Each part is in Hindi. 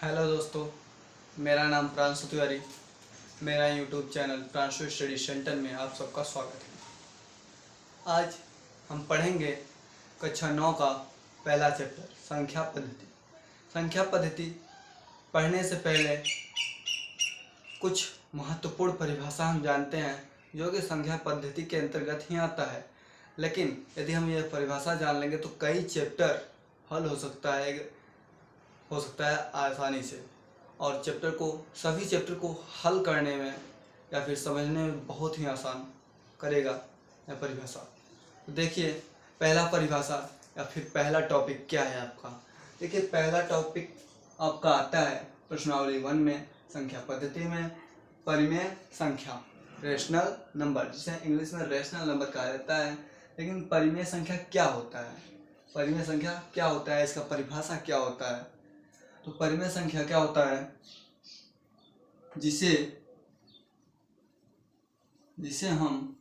हेलो दोस्तों, मेरा नाम प्रांशु तिवारी। मेरा YouTube channel Pranshu study centre में आप सबका स्वागत है। आज हम पढ़ेंगे कक्षा 9 का पहला चैप्टर संख्या पद्धति। संख्या पद्धति पढ़ने से पहले कुछ महत्वपूर्ण परिभाषा हम जानते हैं जो कि संख्या पद्धति के अंतर्गत ही आता है। लेकिन यदि हम यह परिभाषा जान लेंगे तो कई चैप्टर हल हो सकता है आसानी से, और सभी चैप्टर को हल करने में या फिर समझने में बहुत ही आसान करेगा यह परिभाषा। तो देखिए, पहला परिभाषा या फिर पहला टॉपिक क्या है आपका। देखिए, पहला टॉपिक आपका आता है प्रश्नावली 1 में, संख्या पद्धति में, परिमेय संख्या, रेशनल नंबर, जिसे इंग्लिश में रेशनल नंबर कहा जाता है। लेकिन परिमेय संख्या क्या होता है, परिमेय संख्या क्या होता है, इसका परिभाषा क्या होता है। तो परिमेय संख्या क्या होता है, जिसे हम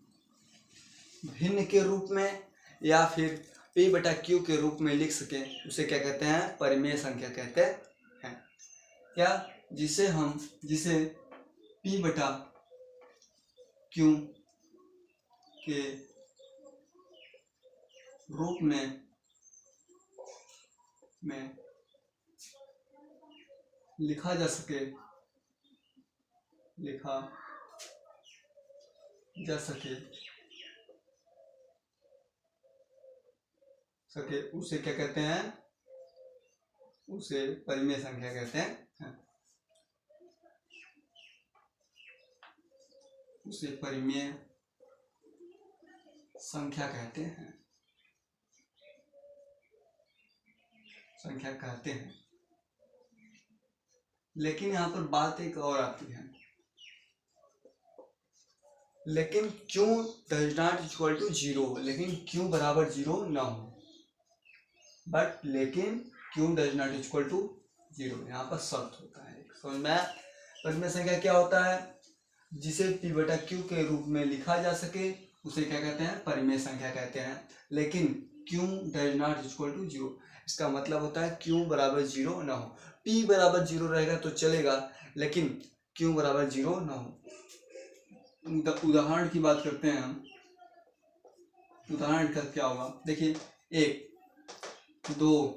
भिन्न के रूप में या फिर p/q के रूप में लिख सकें, उसे क्या कहते हैं, परिमेय संख्या कहते हैं। या जिसे p/q के रूप में लिखा जा सके उसे क्या कहते हैं, उसे परिमेय संख्या कहते हैं। उसे परिमेय संख्या कहते हैं। लेकिन यहाँ पर बात एक और आती है, लेकिन क्यों डज नॉट इक्वल टू 0, लेकिन क्यों बराबर 0 ना हो, बट लेकिन क्यों डज नॉट इक्वल टू 0, यहाँ पर शर्त होता है। समझ में आया। परिमेय संख्या क्या होता है, जिसे p/q के रूप में लिखा जा सके उसे क्या कहते हैं, परिमेय संख्या कहते हैं। लेकिन क्यों डज नॉट इक्वल टू 0, इसका मतलब होता है क्यों बराबर 0 ना हो। p बराबर 0 रहेगा तो चलेगा, लेकिन क्यों बराबर 0 ना हो। उदाहरण की बात करते हैं हम। उदाहरण का क्या होगा, देखिए 1, 2,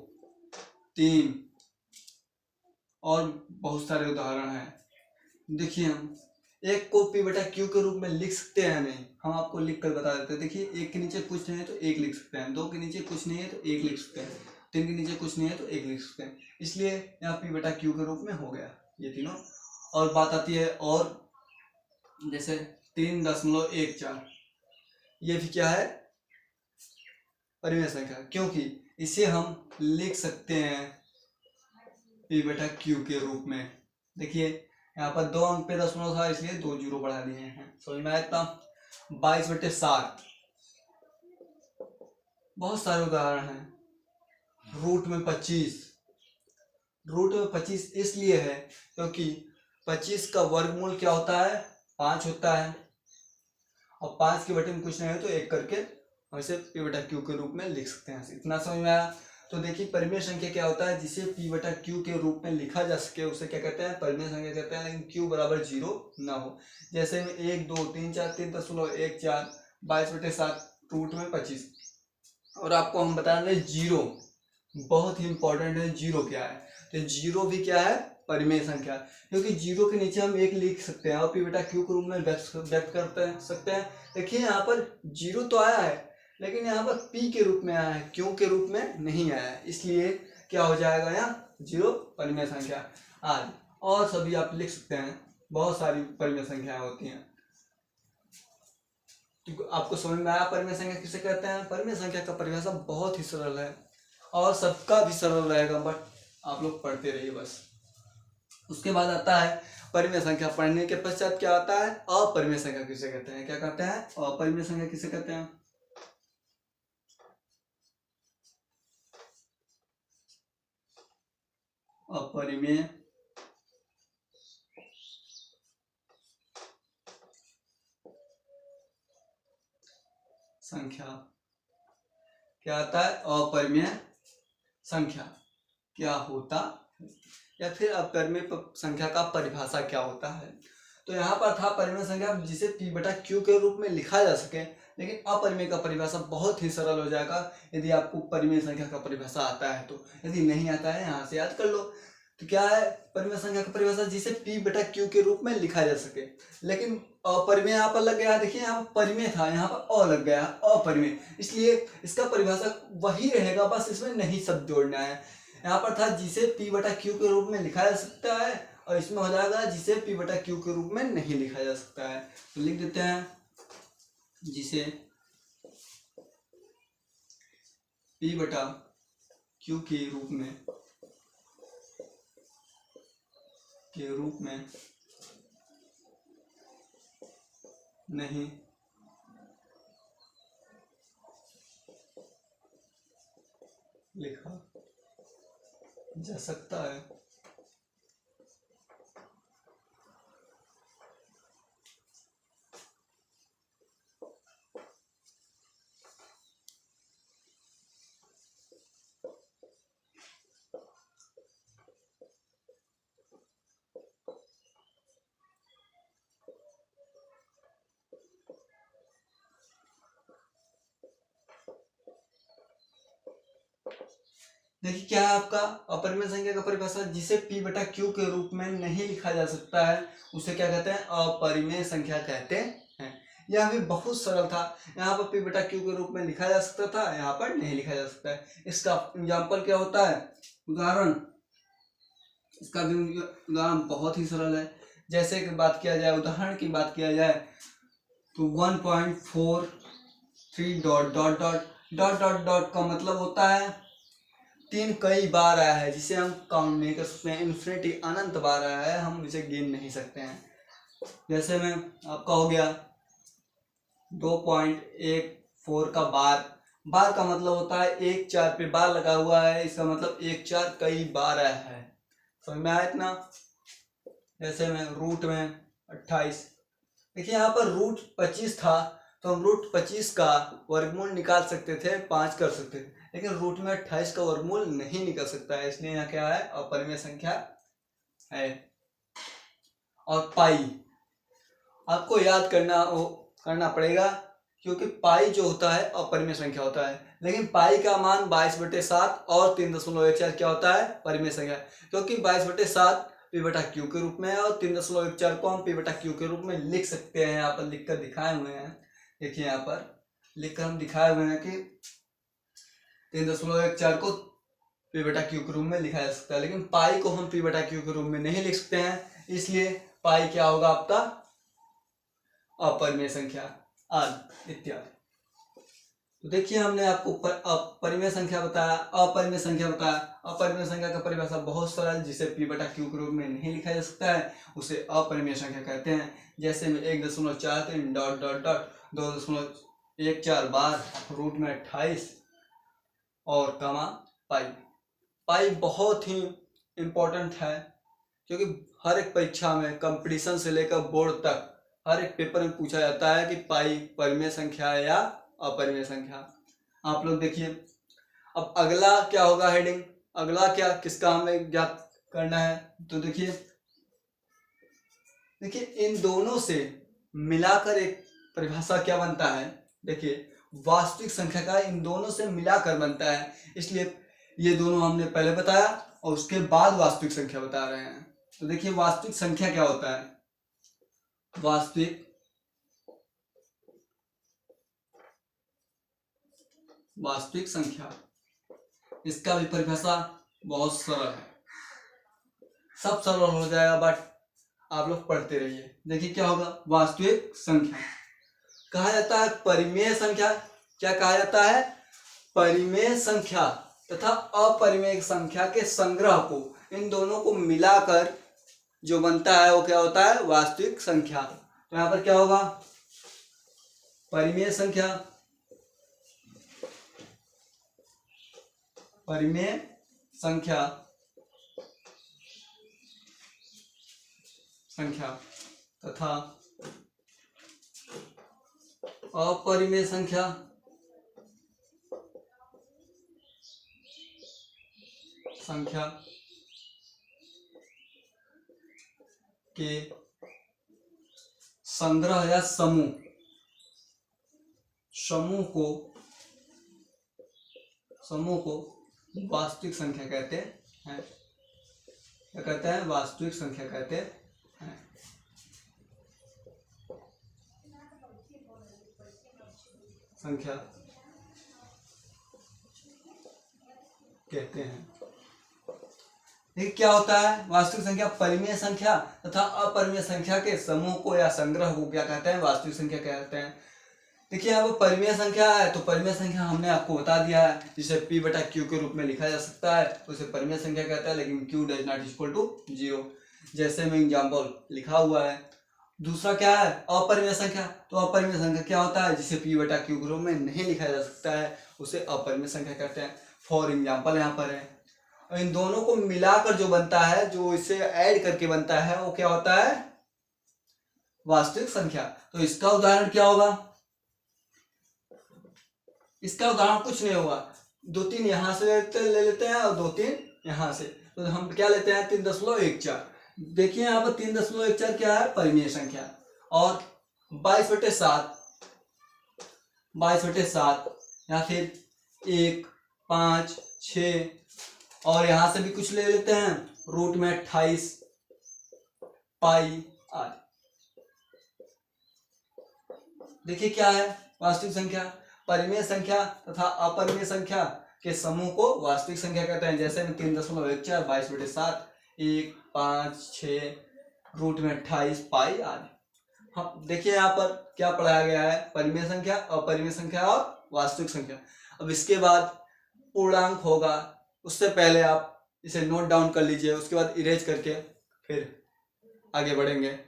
3 और बहुत सारे उदाहरण हैं। देखिए, हम 1 को p/q के रूप में लिख सकते हैं नहीं, हम आपको लिख कर बता देते हैं। देखिए, 1 के नीचे कुछ नहीं है तो 1 लिख सकते हैं, 2 के नीचे कुछ नहीं है तो 1 लिख सकते हैं, 3 के नीचे कुछ नहीं है तो 1 लिख सकते हैं। इसलिए यहाँ p/q के रूप में हो गया ये तीनों। और बात आती है, और जैसे 3.14, ये भी क्या है, परिमेय संख्या, क्योंकि इसे हम लिख सकते हैं p/q के रूप में। देखिए, यहाँ पर 2 अंक पे दशमलव था इसलिए 2 जीरो बढ़ा दिए हैं। समझ में आया इतना। 22/7, बहुत सारे उदाहरण हैं। रूट में 25 इसलिए है क्योंकि 25 का वर्गमूल क्या होता है, 5 होता है, और 5 के बटे में कुछ नहीं है तो 1 करके हम इसे p/q के रूप में लिख सकते हैं। इतना समझ में आया। तो देखिए, परिमेय संख्या क्या होता है, जिसे p/q के रूप में लिखा जा सके उसे क्या कहते हैं, परिमेय संख्या कहते हैं। लेकिन q बराबर 0 ना हो। जैसे में 1, 2, 3, 4, 3.14, 22/7, रूट में 25। और आपको हम बता दें, जीरो बहुत ही इंपॉर्टेंट है। जीरो क्या है, तो जीरो भी क्या है, परिमेय संख्या, क्योंकि जीरो के नीचे हम 1 लिख सकते हैं और p/q के रूप में व्यक्त कर सकते हैं। देखिए, यहाँ पर जीरो तो आया है, लेकिन यहाँ पर p के रूप में आया है, क्यों के रूप में नहीं आया है, इसलिए क्या हो जाएगा, यहाँ 0 परिमेय संख्या। आज और सभी आप लिख सकते हैं, बहुत सारी परिमेय संख्याएं होती हैं। तो आपको समझ में आया परिमेय संख्या किसे कहते हैं। परिमेय संख्या का परिभाषा बहुत ही सरल है और सबका भी सरल रहेगा, बट आप लोग पढ़ते रहिए बस। उसके बाद आता है परिमेय संख्या। पढ़ने के पश्चात क्या आता है, अपरिमेय संख्या किसे कहते हैं। क्या कहते हैं, अपरिमेय संख्या किसे कहते हैं। अपरिमेय संख्या क्या आता है, अपरिमेय संख्या क्या होता है। या फिर अपरिमेय संख्या का परिभाषा क्या होता है। तो यहाँ पर था परिमेय संख्या जिसे p बटा q के रूप में लिखा जा सके, लेकिन अपरिमेय का परिभाषा बहुत ही सरल हो जाएगा यदि आपको परिमेय संख्या का परिभाषा आता है तो। यदि नहीं आता है यहाँ से याद कर लो। तो क्या है परिमेय संख्या का परिभाषा, जिसे p बटा q के रूप में लिखा जा सके। लेकिन अपरिमेय यहाँ पर लग गया, देखिए यहाँ पर परिमेय था, यहाँ पर अ लग गया अपरिमेय, इसलिए इसका परिभाषा वही रहेगा, बस इसमें नहीं शब्द जोड़ना है। यहाँ पर था जिसे p बटा q के रूप में लिखा जा सकता है, और इसमें हो जाएगा जिसे p बटा q के रूप में नहीं लिखा जा सकता है। तो लिख देते हैं जिसे p बटा q के रूप में नहीं लिखा जा सकता है। देखिए क्या है आपका अपरिमेय संख्या का परिभाषा, जिसे p बटा q के रूप में नहीं लिखा जा सकता है उसे क्या कहते हैं, अपरिमेय संख्या कहते हैं। यह भी बहुत सरल था, यहाँ पर p बटा q के रूप में लिखा जा सकता था, यहाँ पर नहीं लिखा जा सकता है। इसका एग्जाम्पल क्या होता है, उदाहरण, इसका भी उदाहरण बहुत ही सरल है। जैसे कि बात किया जाए, उदाहरण की बात किया जाए तो 1.43 dot dot dot dot dot dot का मतलब होता है 3 कई बार आया है, जिसे हम काउंट नहीं कर सकते हैं, इन्फिनिटी अनंत बार आया है, हम इसे गिन नहीं सकते हैं। जैसे में आपका हो गया 2.14 का बार का मतलब होता है 1 4 पे बार लगा हुआ है, इसका मतलब 1 4 कई बार आया है। समझ में आया इतना। जैसे में रूट में 28, देखिए यहाँ पर रूट 25 था तो हम रूट 25 का वर्गमूल निकाल सकते थे, 5 कर सकते थे, लेकिन रूट में 28 का वर्गमूल नहीं निकल सकता है, इसलिए यहाँ क्या है, अपरिमेय संख्या है। और पाई आपको याद करना पड़ेगा, क्योंकि पाई जो होता है अपरिमेय संख्या होता है, लेकिन पाई का मान 22/7 और 3.14 क्या होता है, परिमेय संख्या, क्योंकि 22/7 p बटा q के रूप में है और 3.14 को हम p बटा q के रूप में लिख सकते हैं। यहाँ पर लिखकर दिखाए हुए हैं, देखिए यहाँ पर लिखकर हम दिखाए हुए हैं कि 3.14 को p बटा q के रूप में लिखा जा सकता है, लेकिन पाई को हम p बटा q के रूप में नहीं लिख सकते हैं, इसलिए पाई क्या होगा आपका, अपरिमेय संख्या आदि इत्यादि। तो देखिए हमने आपको परिमेय संख्या बताया, अपरिमेय संख्या बताया। अपरिमेय संख्या का परिभाषा बहुत सरल, जिसे p बटा q के रूप में नहीं लिखा जा सकता है उसे अपरिमेय संख्या कहते हैं। जैसे में 1.43 डॉट डॉट डॉट 2.14 बार, रूट में 28 और कमा पाई बहुत ही इम्पोर्टेंट है, क्योंकि हर एक परीक्षा में कंपटीशन से लेकर बोर्ड तक हर एक पेपर में पूछा जाता है कि पाई परिमेय संख्या है या अपरिमेय संख्या। आप लोग देखिए अब अगला क्या होगा, हेडिंग अगला क्या किसका हमें ज्ञात करना है। तो देखिए इन दोनों से मिलाकर एक परिभाषा क्या बनता है, देखिए वास्तविक संख्या का इन दोनों से मिलाकर बनता है, इसलिए ये दोनों हमने पहले बताया और उसके बाद वास्तविक संख्या बता रहे हैं। तो देखिए वास्तविक संख्या क्या होता है, वास्तविक संख्या, इसका भी परिभाषा बहुत सरल है, सब सरल हो जाएगा, बट आप लोग पढ़ते रहिए। देखिए क्या होगा, वास्तविक संख्या कहा जाता है परिमेय संख्या, क्या कहा जाता है, परिमेय संख्या तथा अपरिमेय संख्या के संग्रह को, इन दोनों को मिलाकर जो बनता है वो क्या होता है, वास्तविक संख्या। तो यहाँ पर क्या होगा, परिमेय संख्या तथा अपरिमेय संख्या के संग्रह या समूह को वास्तविक संख्या कहते हैं। क्या कहते हैं? वास्तविक संख्या कहते हैं। संख्या कहते हैं। ये क्या होता है? वास्तविक संख्या परिमेय संख्या तथा अपरिमेय संख्या के समूह को या संग्रह को क्या कहते हैं? वास्तविक संख्या कहते हैं। देखिए यहाँ पर परिमेय संख्या है, तो परिमेय संख्या हमने आपको बता दिया है, जिसे p बटा q के रूप में लिखा जा सकता है, उसे परिमेय संख्या कहता है, लेकिन q does not equal to 0, जैसे में एग्जाम्पल लिखा हुआ है। दूसरा क्या है? अपरिमेय संख्या। तो अपरिमेय संख्या क्या होता है? जिसे p बटा q के रूप में नहीं लिखा जा सकता है, उसे अपरिमेय संख्या कहते हैं। फॉर एग्जाम्पल यहाँ पर है। और इन दोनों को मिलाकर जो बनता है, जो इसे ऐड करके बनता है, वो क्या होता है? वास्तविक संख्या। तो इसका उदाहरण क्या होगा? इसका उदाहरण कुछ नहीं होगा, 2-3 यहाँ से ले लेते हैं और 2-3 यहाँ से। तो हम क्या लेते हैं? 3.14। देखिए यहाँ पर 3.14 क्या है? परिमेय संख्या। और 22/7 या फिर 1, 5, 6 और यहाँ से भी कुछ ले लेते हैं, रूट में 28 पाई आदि। देखिए क्या है? वास्तविक संख्या। परिमेय संख्या तथा अपरिमेय संख्या के समूह को वास्तविक संख्या कहते हैं, जैसे में 3.14, 22/7, 1, 5, 6, रूट में 28 पाई आदि। हम देखिए यहाँ पर क्या पढ़ाया गया है? परिमेय संख्या, अपरिमेय संख्या और वास्तविक संख्या। अब इसके बाद पूर्णांक होगा, उससे पहले आप इसे नोट डाउन कर लीजिए, उसके बाद इरेज करके फिर आगे बढ़ेंगे।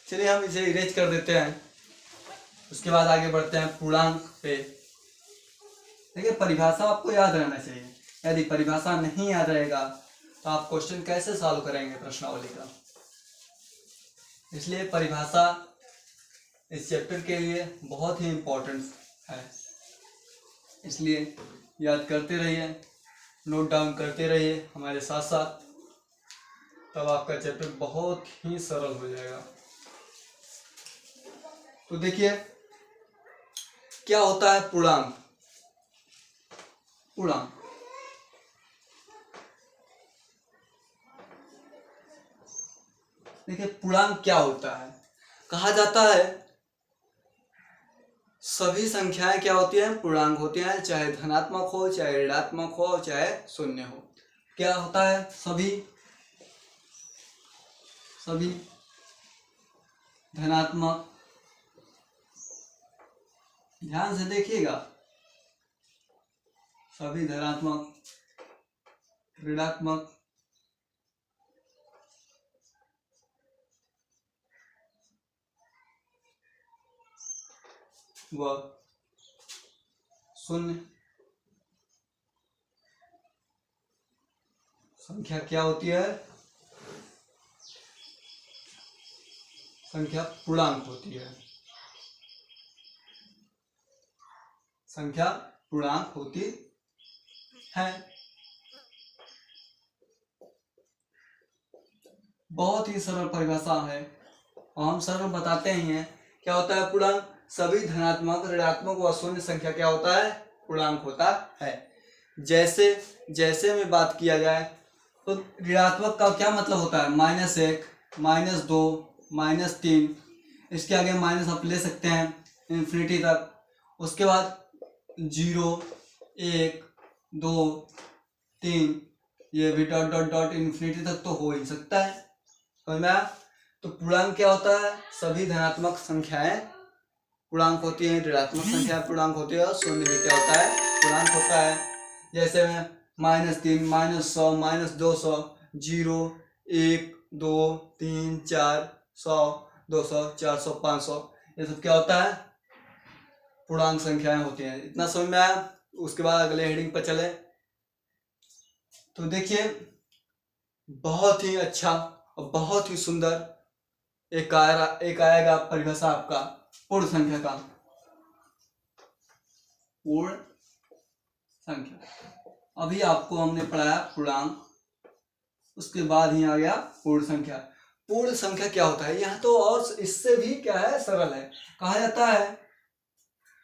चलिए हम इसे इरेज कर देते हैं, उसके बाद आगे बढ़ते हैं पूर्णांक पे। देखिए परिभाषा आपको याद रहना चाहिए, यदि परिभाषा नहीं याद रहेगा तो आप क्वेश्चन कैसे सॉल्व करेंगे प्रश्नावली का। इसलिए परिभाषा इस चैप्टर के लिए बहुत ही इम्पोर्टेंट है, इसलिए याद करते रहिए, नोट डाउन करते रहिए हमारे साथ साथ, तब आपका चैप्टर बहुत ही सरल हो जाएगा। तो देखिए क्या होता है पूर्णांक। देखिए पूर्णांक क्या होता है? कहा जाता है सभी संख्याएं क्या होती हैं? पूर्णांक होती हैं, चाहे धनात्मक हो, चाहे ऋणात्मक हो, चाहे शून्य हो। क्या होता है? सभी धनात्मक, ध्यान से देखिएगा, सभी धनात्मक, ऋणात्मक व शून्य संख्या क्या होती है? संख्या पूर्णांक होती है। संख्या पूर्णांक होती है। बहुत ही सरल परिभाषा है और हम सरल बताते ही हैं। क्या होता है पूर्णांक? सभी धनात्मक, ऋणात्मक व शून्य संख्या क्या होता है? पूर्णांक होता है। जैसे में बात किया जाए तो ऋणात्मक का क्या मतलब होता है? -1, -2, -3, इसके आगे माइनस आप ले सकते हैं इन्फिनिटी तक। उसके बाद 0, 1, 2, 3, ये भी डॉट डॉट डॉट इन्फिनिटी तक तो हो ही सकता है। समझ में आया? तो पूर्णांक क्या होता है? सभी धनात्मक संख्याएं पूर्णांक होती हैं, ऋणात्मक संख्या पूर्णांक होती है, और शून्य भी क्या होता है? पूर्णांक होता है। जैसे में -3, -100, -200, 0, 1, 2, 3, 4, 100, 200, 400, 500, ये सब क्या होता है? पूर्णांक संख्याएं होती हैं। इतना समझ में आया। उसके बाद अगले हेडिंग पर चले तो देखिए बहुत ही अच्छा और बहुत ही सुंदर एक आएगा परिभाषा आपका पूर्ण संख्या का। पूर्ण संख्या अभी आपको हमने पढ़ाया पूर्णांक, उसके बाद ही आ गया पूर्ण संख्या। पूर्ण संख्या क्या होता है, यह तो और इससे भी क्या है सरल है। कहा जाता है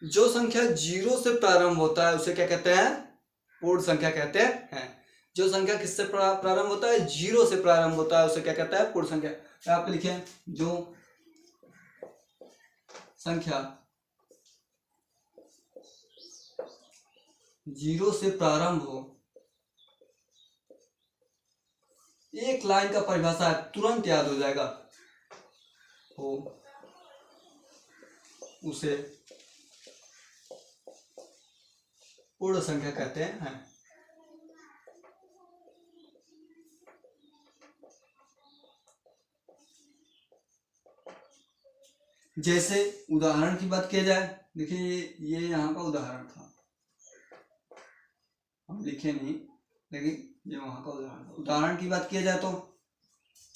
जो संख्या 0 से प्रारंभ होता है उसे क्या कहते हैं, पूर्ण संख्या कहते हैं। जो संख्या किससे प्रारंभ होता है, 0 से प्रारंभ होता है उसे क्या कहता है, पूर्ण संख्या। यहाँ पे लिखे जो संख्या 0 से प्रारंभ हो, एक लाइन का परिभाषा है, तुरंत याद हो जाएगा, हो उसे पूर्ण संख्या कहते हैं। जैसे उदाहरण की बात किया जाए, देखिए ये यहाँ का उदाहरण था, हम लिखे नहीं लेकिन ये वहां का उदाहरण था। उदाहरण की बात किया जाए तो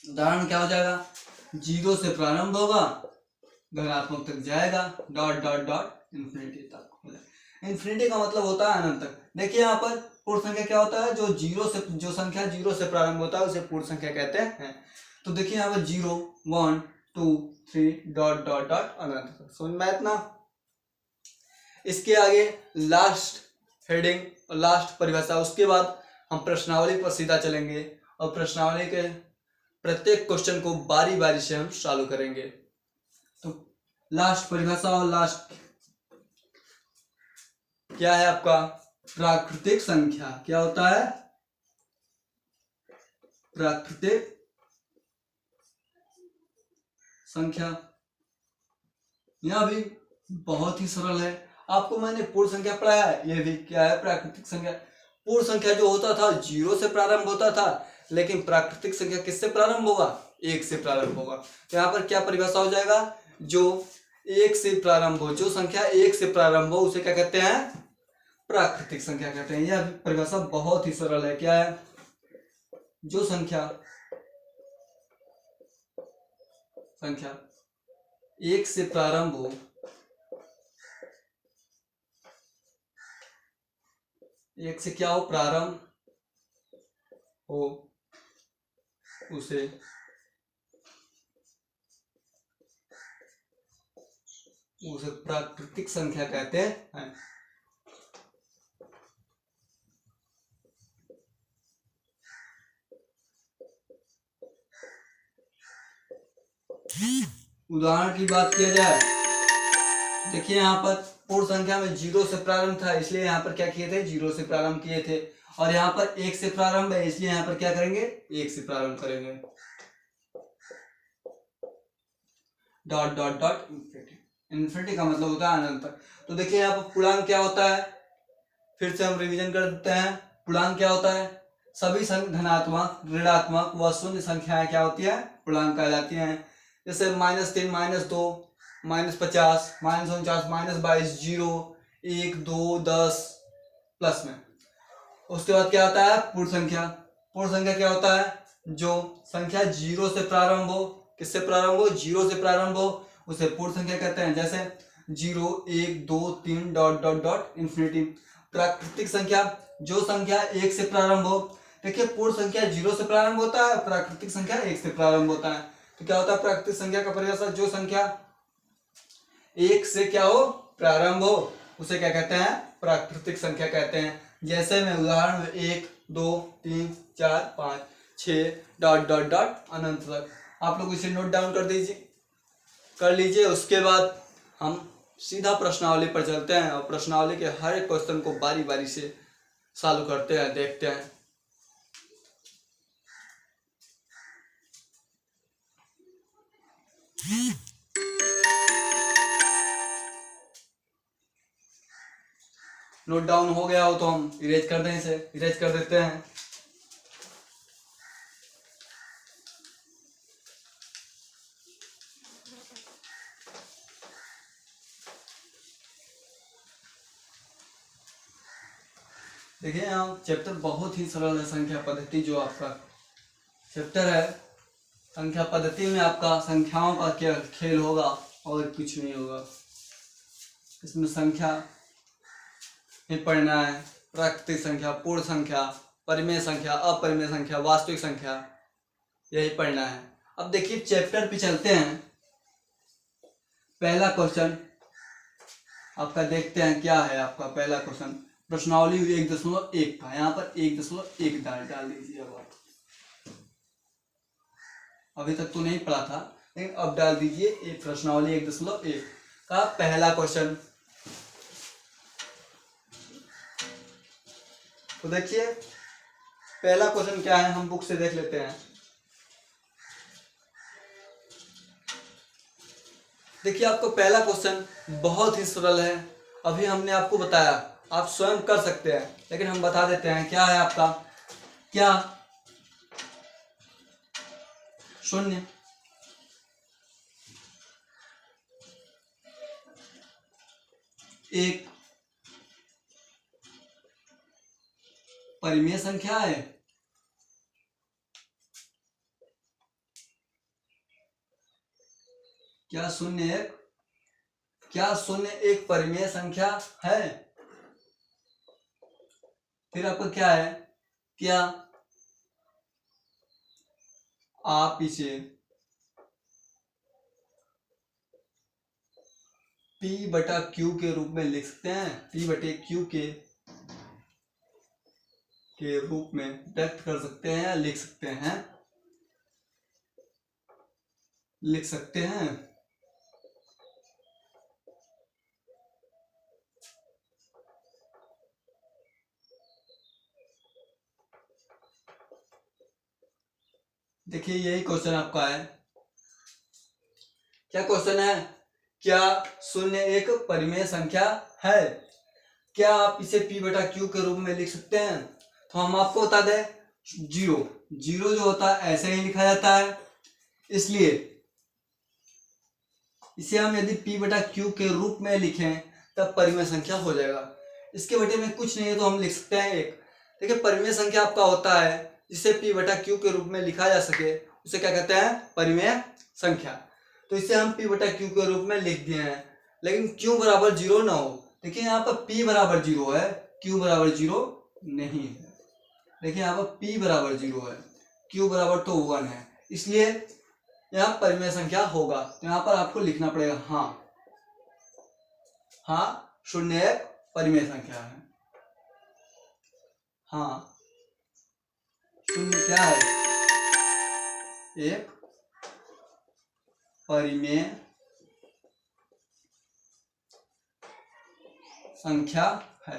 उदाहरण क्या हो जाएगा, 0 से प्रारंभ होगा, धनात्मक तक जाएगा, डॉट डॉट डॉट इन्फिनिटी तक हो जाएगा। इन्फिनिटी का मतलब होता है अनंत तक। देखिए यहाँ पर पूर्ण संख्या क्या होता है, जो संख्या 0 से प्रारंभ होता है उसे पूर्ण संख्या कहते हैं। तो देखिए यहाँ पर 0 1 2 3 डॉट डॉट डॉट अनंत तक। समझ में इतना। इसके आगे लास्ट हेडिंग और लास्ट परिभाषा, उसके बाद हम प्रश्नावली पर सीधा चलेंगे और प्रश्नावली के प्रत्येक क्वेश्चन को बारी बारी से हम चालू करेंगे। तो लास्ट परिभाषा और लास्ट क्या है आपका, प्राकृतिक संख्या। क्या होता है, प्राकृतिक संख्या। यह भी बहुत ही सरल है, आपको मैंने पूर्ण संख्या पढ़ाया है, यह भी क्या है, प्राकृतिक संख्या। पूर्ण संख्या जो होता था 0 से प्रारंभ होता था, लेकिन प्राकृतिक संख्या किससे प्रारंभ होगा, 1 से प्रारंभ होगा। तो यहाँ पर क्या परिभाषा हो जाएगा, जो 1 से प्रारंभ हो, जो संख्या 1 से प्रारंभ हो उसे क्या कहते हैं, प्राकृतिक संख्या कहते हैं। यह परिभाषा बहुत ही सरल है। क्या है, जो संख्या 1 से प्रारंभ हो, 1 से क्या हो, प्रारंभ हो, उसे प्राकृतिक संख्या कहते हैं। उदाहरण की बात किया जाए, देखिए यहाँ पर पूर्ण संख्या में 0 से प्रारंभ था, इसलिए यहाँ पर क्या किए थे, 0 से प्रारंभ किए थे। और यहाँ पर 1 से प्रारंभ है, इसलिए यहाँ पर क्या करेंगे, 1 से प्रारंभ करेंगे, dot dot dot infinity. Infinity का मतलब होता है अनंत तक। तो देखिए यहाँ पर पूर्णांक क्या होता है, फिर से हम रिवीजन कर देते हैं। पूर्णांक क्या होता है, सभी धनात्मक ऋणात्मक व शून्य संख्याएं क्या होती है, पूर्णांक कहलाती हैं। जैसे -3 -2 -50 -49 -22 0 1 2 10 प्लस में। उसके बाद क्या होता है, पूर्ण संख्या। पूर्ण संख्या क्या होता है, जो संख्या 0 से प्रारंभ हो, किससे प्रारंभ हो, 0 से प्रारंभ हो, उसे पूर्ण संख्या कहते हैं। जैसे 0 1 2 3 डॉट डॉट डॉट इन्फिनिटी। प्राकृतिक संख्या, जो संख्या 1 से प्रारंभ हो। देखिए पूर्ण संख्या 0 से प्रारंभ होता है, प्राकृतिक संख्या 1 से प्रारंभ होता है। तो क्या होता है प्राकृतिक संख्या का परिभाषा, जो संख्या 1 से क्या हो, प्रारंभ हो, उसे क्या कहते हैं, प्राकृतिक संख्या कहते हैं। जैसे मैं उदाहरण 1 2 3 4 5 6 डॉट डॉट डॉट अनंत तक। आप लोग इसे नोट डाउन कर लीजिए। उसके बाद हम सीधा प्रश्नावली पर चलते हैं और प्रश्नावली के हर एक क्वेश्चन को बारी बारी से सॉल्व करते हैं, देखते हैं। नोट डाउन हो गया हो तो हम इरेज कर दें, इसे इरेज कर देते हैं। देखिए यहाँ चैप्टर बहुत ही सरल है। संख्या पद्धति जो आपका चैप्टर है, संख्या पद्धति में आपका संख्याओं का क्या खेल होगा और कुछ नहीं होगा। इसमें संख्या ही पढ़ना है, प्राकृतिक संख्या, पूर्ण संख्या, परिमेय संख्या, अपरिमेय संख्या, वास्तविक संख्या, यही पढ़ना है। अब देखिए चैप्टर पे चलते हैं। पहला क्वेश्चन आपका देखते हैं क्या है। आपका पहला क्वेश्चन प्रश्नावली 1.1 था, यहाँ पर 1.1 डाल दीजिए। अब आप अभी तक तो नहीं पढ़ा था, लेकिन अब डाल दीजिए एक प्रश्नावली 1.1 का पहला क्वेश्चन। तो देखिए पहला क्वेश्चन क्या है, हम बुक से देख लेते हैं। देखिए आपको पहला क्वेश्चन बहुत ही सरल है। अभी हमने आपको बताया, आप स्वयं कर सकते हैं, लेकिन हम बता देते हैं क्या है आपका। क्या शून्य एक परिमेय संख्या है? क्या शून्य एक परिमेय संख्या है? फिर आपका क्या है, क्या आप इसे P/Q के रूप में लिख सकते हैं? P/Q के रूप में व्यक्त कर सकते हैं या लिख सकते हैं? लिख सकते हैं। देखिए यही क्वेश्चन आपका है। क्या क्वेश्चन है, क्या शून्य एक परिमेय संख्या है? क्या आप इसे P/Q के रूप में लिख सकते हैं? तो हम आपको बता दें, जीरो जो होता है ऐसे ही लिखा जाता है, इसलिए इसे हम यदि P/Q के रूप में लिखें तब परिमेय संख्या हो जाएगा। इसके बटे में कुछ नहीं है तो हम लिख सकते हैं एक। देखिए परिमेय संख्या आपका होता है जिसे P/Q के रूप में लिखा जा सके, उसे क्या कहते हैं, परिमेय संख्या। तो इसे हम P/Q के रूप में लिख दिए हैं, लेकिन Q बराबर 0 ना हो। देखिए यहाँ पर P बराबर 0 है, Q बराबर 0 नहीं है। देखिए यहाँ पर P बराबर 0 है, Q बराबर तो 1 है, इसलिए यहाँ परिमेय संख्या होगा। तो यहाँ पर आपको लिखना पड़ेगा हाँ शून्य एक परिमेय संख्या है। हाँ शून्य क्या है, एक परिमेय संख्या है।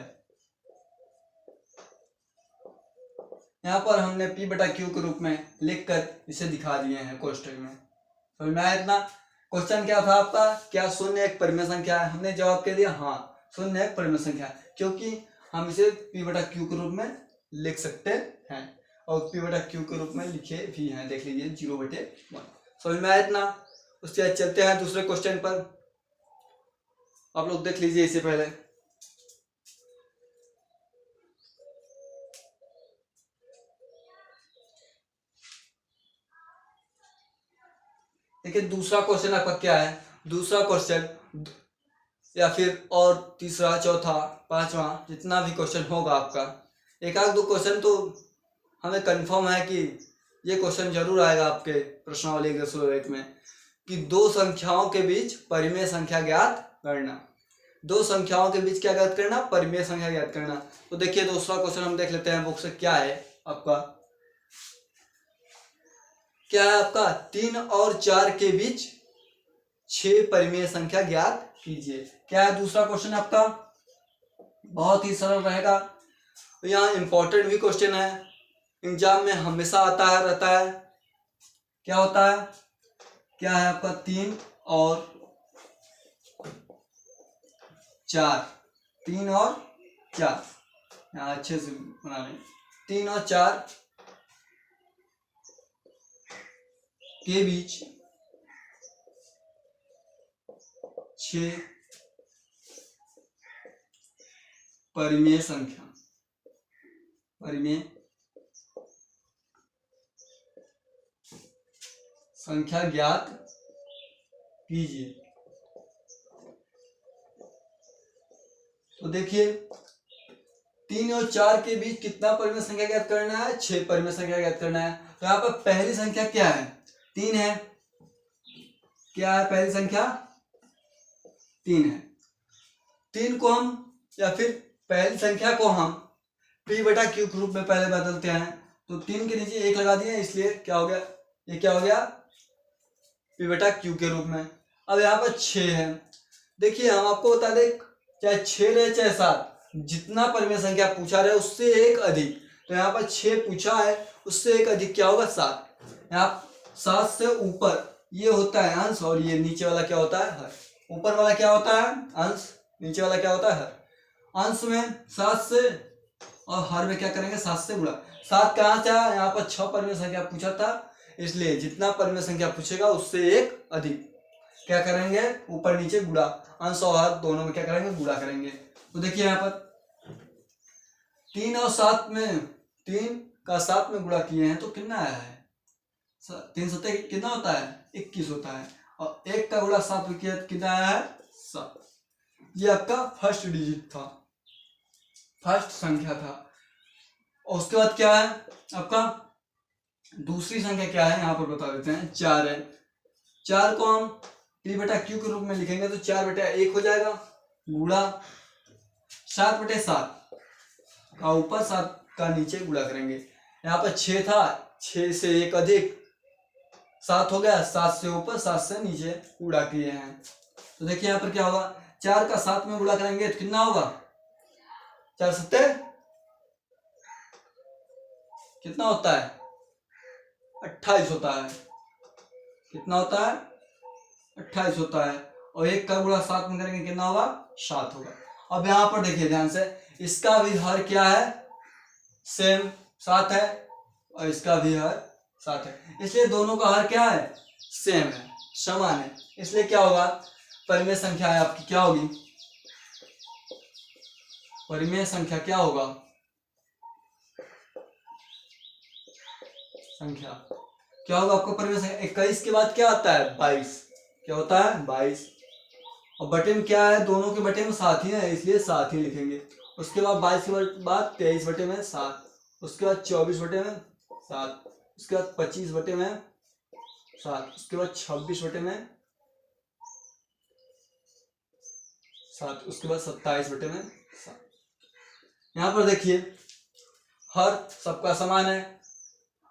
यहाँ पर हमने P/Q के रूप में लिखकर इसे दिखा दिए हैं कोष्टक में। समझ में आया इतना? क्वेश्चन क्या था आपका, क्या शून्य एक परिमेय संख्या है? हमने जवाब कह दिया हाँ शून्य एक परिमेय संख्या है, क्योंकि हम इसे P/Q के रूप में लिख सकते हैं और P/Q के रूप में लिखे भी हैं, देख लीजिए 0/1। समझ में आया इतना? उसके बाद चलते हैं दूसरे क्वेश्चन पर। आप लोग देख लीजिए इससे पहले। देखिए दूसरा क्वेश्चन आपका क्या है, दूसरा क्वेश्चन या फिर और तीसरा, चौथा, पांचवा, जितना भी क्वेश्चन होगा आपका, एक आध दो क्वेश्चन तो हमें कंफर्म है कि ये क्वेश्चन जरूर आएगा आपके प्रश्नावली 1.1 में, कि दो संख्याओं के बीच परिमेय संख्या ज्ञात करना। दो संख्याओं के बीच क्या ज्ञात करना, परिमेय संख्या ज्ञात करना। तो देखिए दूसरा क्वेश्चन हम देख लेते हैं बुक से। क्या है आपका, क्या है आपका, 3 और 4 के बीच 6 परिमेय संख्या ज्ञात कीजिए। क्या है दूसरा क्वेश्चन आपका, बहुत ही सरल रहेगा। तो यहाँ इंपॉर्टेंट भी क्वेश्चन है, एग्जाम में हमेशा आता है रहता है। क्या होता है, क्या है आपका, 3 और 4, 3 और 4, यहाँ अच्छे से बना लें, 3 और 4 के बीच 6 परिमेय संख्या परिमेय संख्या ज्ञात कीजिए। तो देखिए 3 और 4 के बीच कितना परिमेय संख्या ज्ञात करना है, 6 परिमेय संख्या ज्ञात करना है। तो यहाँ पर पहली संख्या क्या है, 3 है। क्या है पहली संख्या, 3 है। 3 को हम या फिर पहली संख्या को हम p बटा q के रूप में पहले बदलते हैं। तो 3 के नीचे 1 लगा दिए, इसलिए क्या हो गया, ये क्या हो गया, p बटा q के रूप में। अब यहाँ पर 6 है। देखिए हम आपको बता दें, चाहे 6 रहे चाहे 7, जितना परिमेय संख्या पूछा रहे उससे एक अधिक। तो यहाँ पर 6 पूछा है, उससे एक अधिक क्या होगा, 7। यहाँ 7 से ऊपर ये होता है अंश, और ये नीचे वाला क्या होता है, हर। ऊपर वाला क्या होता है, अंश, नीचे वाला क्या होता है, हर। अंश में 7 से और हर में क्या करेंगे, 7 से गुणा। 7 कहाँ से आया, यहाँ पर 6 परिमेय संख्या पूछा था, इसलिए जितना परिमेय संख्या पूछेगा उससे एक अधिक क्या करेंगे, ऊपर नीचे गुणा। अंश और हर दोनों में क्या करेंगे, गुणा करेंगे। तो देखिए यहाँ पर 3 और 7 में, 3 का 7 में गुणा किए हैं तो कितना आया है, 3 सत्ते कितना होता है, 21 होता है। और 1 का गुणा 7 में किया कितना आया है, 7। ये आपका फर्स्ट डिजिट था, फर्स्ट संख्या था। और उसके बाद क्या है आपका दूसरी संख्या, क्या है यहाँ पर बता देते हैं, 4 है। 4 को हम p बटा q के रूप में लिखेंगे तो 4 बटा 1 हो जाएगा, गुणा 7 बटे 7 का ऊपर 7 का नीचे गुणा करेंगे। यहाँ पर 6 था, 6 से एक अधिक 7 हो गया, 7 से ऊपर 7 से नीचे गुणा किए हैं। तो देखिए यहाँ पर क्या होगा, 4 का 7 में गुणा करेंगे तो कितना होगा, 4 सत्ते कितना होता है, 28 होता है। कितना होता है, 28 होता है। और 1 का गुणा 7 में करेंगे कितना होगा, 7 होगा। अब यहाँ पर देखिए ध्यान से, इसका भी हर क्या है, सेम 7 है, और इसका भी हर 7 है, इसलिए दोनों का हर क्या है, सेम है, समान है। इसलिए क्या होगा, परिमेय संख्या है आपकी क्या होगी, परिमेय संख्या क्या होगा, संख्या क्या होगा आपको परिमेय संख्या। 21 के बाद क्या आता है, 22। क्या होता है, 22। और बटे में क्या है, दोनों के बटे में 7 ही है, इसलिए 7 ही लिखेंगे। उसके बाद 22 के बाद 23 बटे में 7, उसके बाद 24 बटे में 7, उसके बाद 25 बटे में 7, उसके बाद 26 बटे में 7, उसके बाद 27 बटे में 7। यहाँ पर देखिए हर सबका समान है।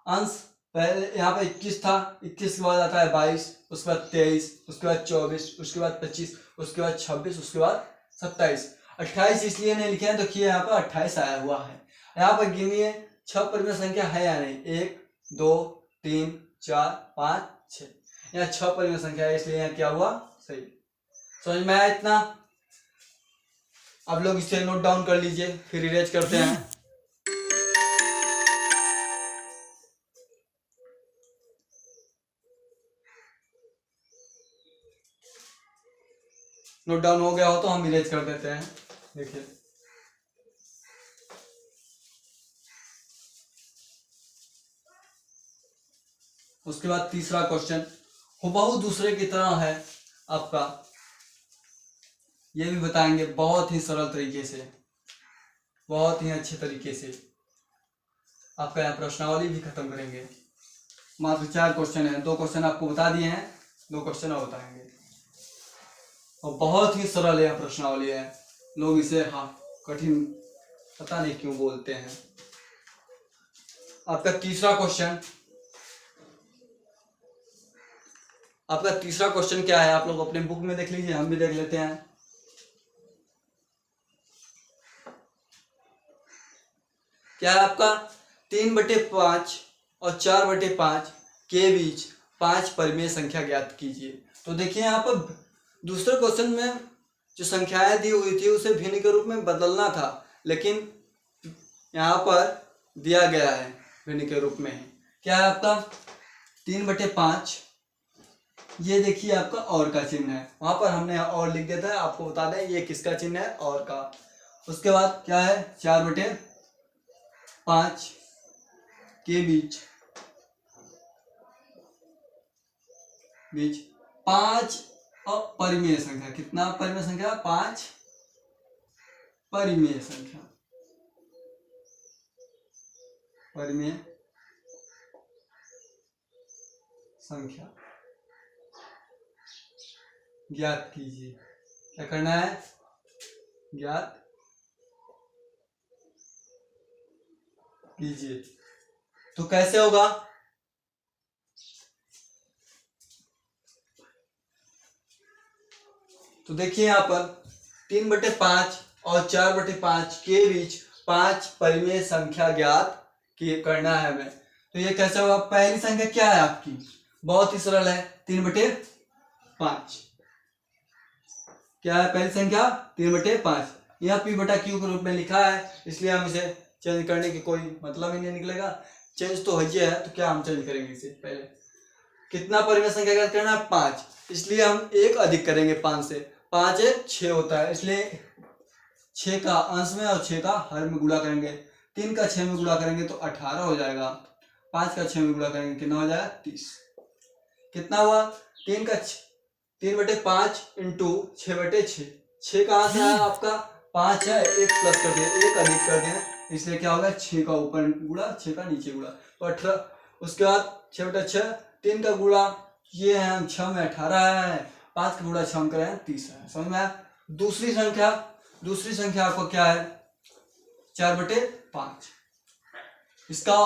अंश पहले यहाँ पर 21 था, 21 के बाद आता है 22, उसके बाद 23, उसके बाद 24, उसके बाद 25, उसके बाद 26, उसके बाद 27। 28 इसलिए नहीं लिखे हैं, देखिए यहाँ पर 28 आया हुआ है। यहाँ पर गिनिए 6 परिमेय संख्या है या नहीं, 1 2 3 4 5 6, यहाँ 6 परिमेय संख्या है, इसलिए यहाँ क्या हुआ, सही। समझ में आया इतना। आप लोग इसे नोट डाउन कर लीजिए, फिर इरेज करते हैं। नोट डाउन हो गया हो तो हम इरेज कर देते हैं। देखिए उसके बाद तीसरा क्वेश्चन हुबहू दूसरे की तरह है आपका, ये भी बताएंगे बहुत ही सरल तरीके से, बहुत ही अच्छे तरीके से। आपका यहाँ प्रश्नावली भी खत्म करेंगे। मात्र 4 क्वेश्चन है, 2 क्वेश्चन आपको बता दिए हैं, 2 क्वेश्चन और बताएंगे। और बहुत ही सरल है प्रश्नावली है, लोग इसे कठिन पता नहीं क्यों बोलते हैं। आपका तीसरा क्वेश्चन, आपका तीसरा क्वेश्चन क्या है, आप लोग अपने बुक में देख लीजिए, हम भी देख लेते हैं। क्या है आपका, 3/5 और 4/5 के बीच 5 परिमेय संख्या ज्ञात कीजिए। तो देखिए यहाँ पर दूसरे क्वेश्चन में जो संख्याएं दी हुई थी उसे भिन्न के रूप में बदलना था, लेकिन यहाँ पर दिया गया है भिन्न के रूप में। क्या है आपका 3/5, ये देखिए आपका और का चिन्ह है, वहां पर हमने और लिख दिया था, आपको बता दें ये किसका चिन्ह है, और का। उसके बाद क्या है 4/5 5 के बीच 5 अपरिमेय संख्या। कितना परिमेय संख्या? 5 परिमेय संख्या। परिमेय संख्या ज्ञात कीजिए। क्या करना है? ज्ञात कीजिए। तो कैसे होगा? तो देखिए यहां पर 3/5 और 4/5 के बीच 5 परिमेय संख्या ज्ञात करना है हमें। तो ये कैसे होगा? पहली संख्या क्या है आपकी? बहुत ही सरल है, 3/5। क्या है पहली संख्या? 3/5। यह p/q के रूप में लिखा है, इसलिए हम इसे चेंज करने की कोई मतलब ही नहीं निकलेगा। चेंज तो है, तो क्या हम चेंज करेंगे इसे? पहले कितना परिमेय संख्या ज्ञात करना है? 5। इसलिए हम एक अधिक करेंगे 5 से। 5 6 होता है, इसलिए 6 का अंश में और 6 का हर में गुणा करेंगे। 3 का 6 में गुणा करेंगे तो 18 हो जाएगा। 5 का 6 में गुणा करेंगे कितना हो जाएगा? 30। कितना हुआ? 3/5 इंटू 6/6। 6 कहाँ से आया आपका? 5 है, 1 प्लस कर दिया, 1 अधिक कर दिया, इसलिए क्या होगा? 6 का ऊपर गुणा, 6 का नीचे गुणा, तो 18। उसके बाद 6/6, 3 का गुणा ये है, 6 में 18 है, 5 का गुणा 6 में करें 30 है। समझ में आया? दूसरी संख्या आपको क्या है? 4/5। इसका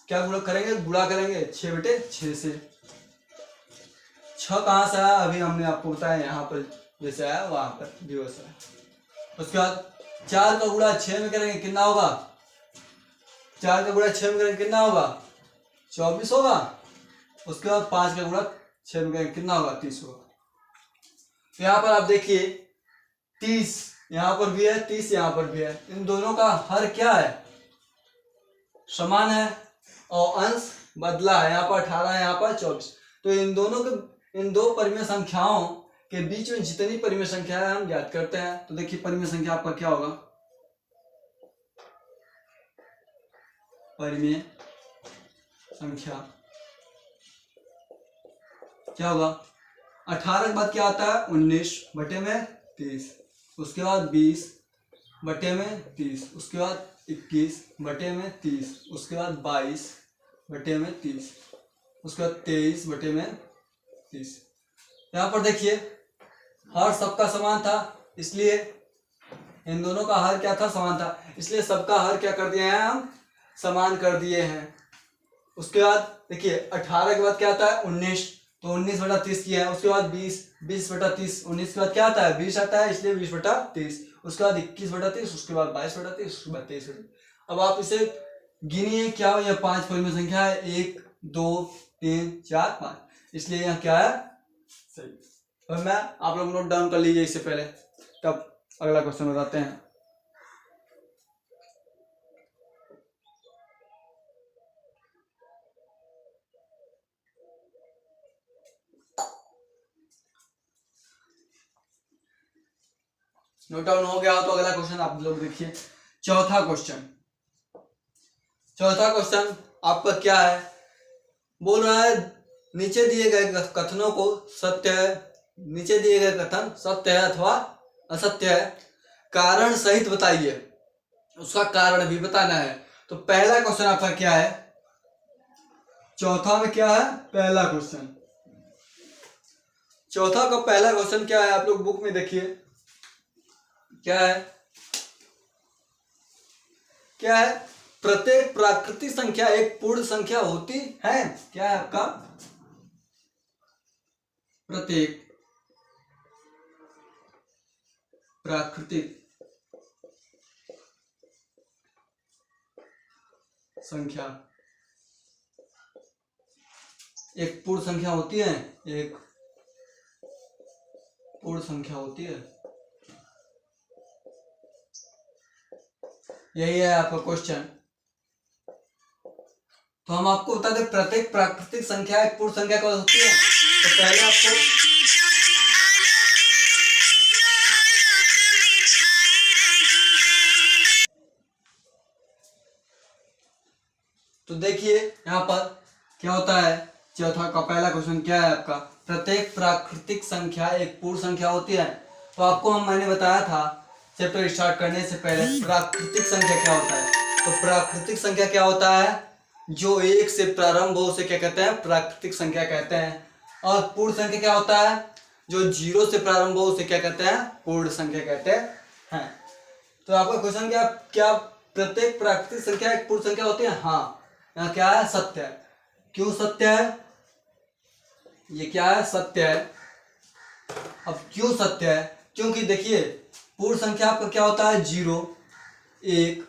क्या गुणा करेंगे? गुणा करेंगे 6/6 से। 6 कहाँ से आया? अभी हमने आपको बताया, यहाँ पर जैसे आया वहां पर भी वैसा है। उसके बाद 4 का गुणा 6 में करेंगे, कितना होगा? 4 का गुणा 6 में करेंगे कितना होगा? 24 होगा। उसके बाद 5 का गुणा 6 में करेंगे कितना होगा? 30 होगा। तो यहाँ पर आप देखिए 30 यहाँ पर भी है, 30 यहाँ पर भी है। इन दोनों का हर क्या है? समान है, और अंश बदला है। यहाँ पर 18, यहाँ पर 24। तो इन दो परिमेय संख्याओं के बीच में जितनी परिमेय संख्या है हम ज्ञात करते हैं। तो देखिए परिमेय संख्या आपका क्या होगा? परिमेय संख्या क्या होगा? 18 के बाद क्या आता है? 19/30। उसके बाद 20/30। उसके बाद 21/30। उसके बाद 22/30। उसके बाद 23/30। यहाँ पर देखिए हर सबका समान था, इसलिए इन दोनों का हर क्या था? समान था, इसलिए सबका हर क्या कर दिया है? हम समान कर दिए हैं। उसके बाद देखिए 18 के बाद क्या आता है? 19, तो 19/30 किया है। उसके बाद 20/30। 19 के बाद क्या आता है? 20 आता है, इसलिए 20/30। उसके बाद 21/30। उसके बाद 22/30। उसके बाद 23/30। अब आप इसे गिनिए, क्या यह 5 परिमेय संख्या है? 1 2 3 4 5, इसलिए यहाँ क्या है? सही। और मैं आप लोग नोट डाउन कर लीजिए इससे पहले, तब अगला क्वेश्चन बताते हैं। नोट डाउन हो गया हो तो अगला क्वेश्चन आप लोग देखिए। चौथा क्वेश्चन आपका क्या है? बोल रहा है नीचे दिए गए कथनों को सत्य है, नीचे दिए गए कथन सत्य है अथवा असत्य है, कारण सहित बताइए। उसका कारण भी बताना है। तो पहला क्वेश्चन आपका क्या है? चौथा में क्या है? पहला क्वेश्चन। चौथा का पहला क्वेश्चन क्या है? आप लोग बुक में देखिए क्या है? क्या है? प्रत्येक प्राकृतिक संख्या एक पूर्ण संख्या होती है। क्या है आपका? प्रत्येक प्राकृतिक संख्या एक पूर्ण संख्या होती है। एक पूर्ण संख्या होती है, यही है आपका क्वेश्चन। तो हम आपको बता दें प्रत्येक प्राकृतिक संख्या एक पूर्ण संख्या कब होती है। तो पहले आपको तो देखिए यहाँ पर क्या होता है। चौथा का पहला क्वेश्चन क्या है आपका, प्रत्येक प्राकृतिक संख्या एक पूर्ण संख्या होती है। तो आपको मैंने बताया था चैप्टर स्टार्ट करने से पहले प्राकृतिक संख्या क्या होता है। तो प्राकृतिक संख्या क्या होता है, जो एक से प्रारंभ हो उसे क्या कहते हैं, प्राकृतिक संख्या कहते हैं। और पूर्ण संख्या क्या होता है, जो जीरो से प्रारंभ हो उसे क्या कहते हैं, पूर्ण संख्या कहते हैं। तो आपका क्वेश्चन क्या प्रत्येक प्राकृतिक संख्या एक पूर्ण संख्या होती है। हाँ, यहाँ क्या है, सत्य है। क्यों सत्य है, ये क्या है, सत्य है। अब क्यों सत्य है, क्योंकि देखिए पूर्ण संख्या आपका क्या होता है, 0 1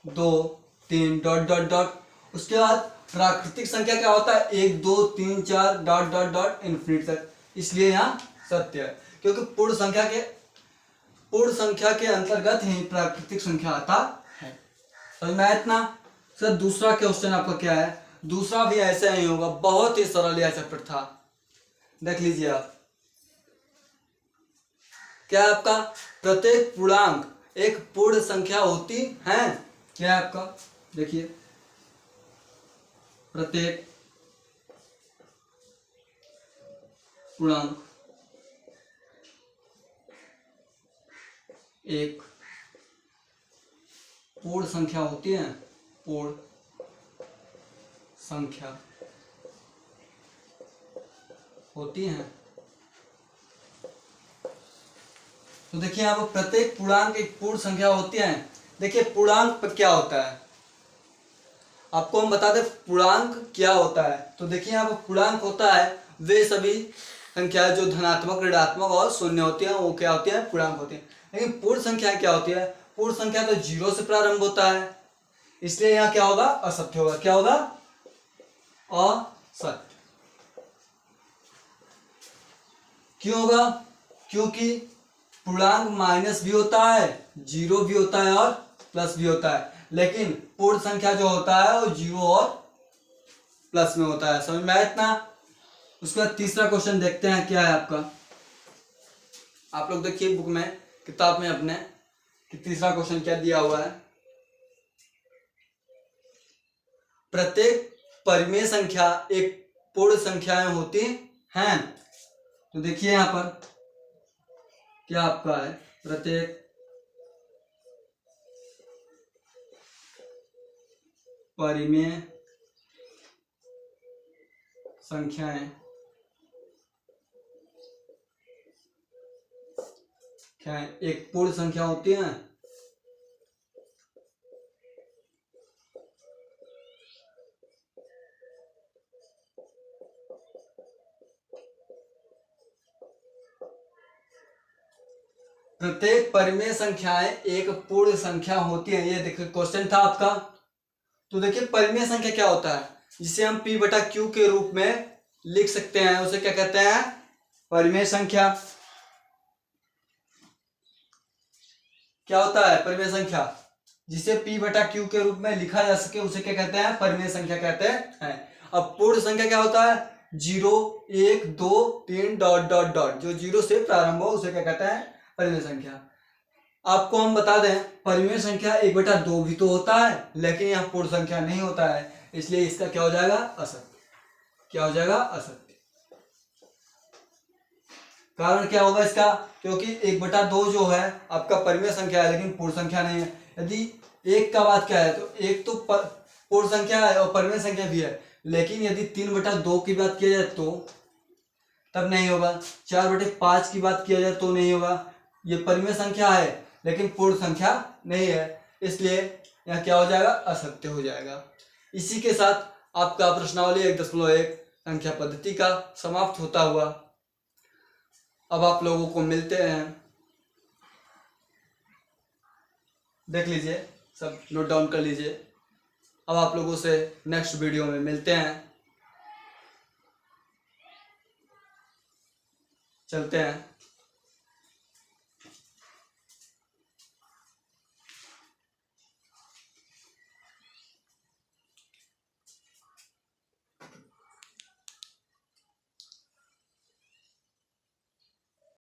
2 3 डॉट डॉट डॉट। उसके बाद प्राकृतिक संख्या क्या होता है, 1 2 3 4 डॉट डॉट डॉट इन्फिनिट तक। इसलिए यहाँ सत्य है, क्योंकि पूर्ण संख्या के अंतर्गत ही प्राकृतिक संख्या आता है। समझ में आया इतना। सर दूसरा क्वेश्चन आपका क्या है, दूसरा भी ऐसा ही होगा, बहुत ही सरल यह चैप्टर था। देख लीजिए आप, क्या है आपका, प्रत्येक पूर्णांक एक पूर्ण संख्या होती है। क्या है आपका, देखिए प्रत्येक पूर्णांक एक पूर्ण संख्या होती है, पूर्ण संख्या होती है। तो देखिए यहाँ पर प्रत्येक पूर्णांक एक पूर्ण संख्या होती है। देखिए पूर्णांक पर क्या होता है, आपको हम बता दें पूर्णांक क्या होता है। तो देखिए यहाँ पर पूर्णांक होता है वे सभी संख्याएं जो धनात्मक, ऋणात्मक और शून्य होती हैं, वो क्या होती है, पूर्णांक होती है। लेकिन पूर्ण संख्या क्या होती है, पूर्ण संख्या तो 0 से प्रारंभ होता है, इसलिए यहाँ क्या होगा, असत्य होगा। क्या होगा, असत्य। क्यों होगा, क्योंकि पूर्णांक माइनस भी होता है, 0 भी होता है और प्लस भी होता है, लेकिन पूर्ण संख्या जो होता है वो 0 और प्लस में होता है। समझ में आया इतना। उसके बाद तीसरा क्वेश्चन देखते हैं क्या है आपका। आप लोग देखिए बुक में, किताब में अपने, कि तीसरा क्वेश्चन क्या दिया हुआ है। प्रत्येक परिमेय संख्या एक पूर्ण संख्याएं होती हैं। तो देखिए यहां पर क्या आपका है, प्रत्येक परिमेय संख्याएं क्या है, एक पूर्ण संख्या होती है। प्रत्येक परिमेय संख्याएं एक पूर्ण संख्या होती है। ये देखिए क्वेश्चन था आपका। तो देखिए परिमेय संख्या क्या होता है, जिसे हम p बटा q के रूप में लिख सकते हैं, उसे क्या कहते हैं, परिमेय संख्या। क्या होता है परिमेय संख्या, जिसे p बटा q के रूप में लिखा जा सके उसे क्या कहते हैं, परिमेय संख्या कहते हैं। अब पूर्ण संख्या क्या होता है, 0 1 2 3 डॉट डॉट डॉट, जो 0 से प्रारंभ हो उसे क्या कहते हैं, परिमेय संख्या। आपको हम बता दें परिमेय संख्या 1/2 भी तो होता है, लेकिन यह पूर्ण संख्या नहीं होता है, इसलिए इसका क्या हो जाएगा, असत्य। क्या हो जाएगा, असत्य। कारण क्या होगा इसका, क्योंकि 1/2 जो है आपका परिमेय संख्या है लेकिन पूर्ण संख्या नहीं है। यदि एक का बात क्या है, तो एक तो पूर्ण संख्या है और परिमेय संख्या भी है, लेकिन यदि 3/2 की बात किया जाए तो तब नहीं होगा। 4/5 की बात किया जाए तो नहीं होगा। ये परिमेय संख्या है लेकिन पूर्ण संख्या नहीं है, इसलिए यह क्या हो जाएगा, असत्य हो जाएगा। इसी के साथ आपका प्रश्नावली 1.1 संख्या पद्धति का समाप्त होता हुआ। अब आप लोगों को मिलते हैं, देख लीजिए, सब नोट डाउन कर लीजिए। अब आप लोगों से नेक्स्ट वीडियो में मिलते हैं, चलते हैं।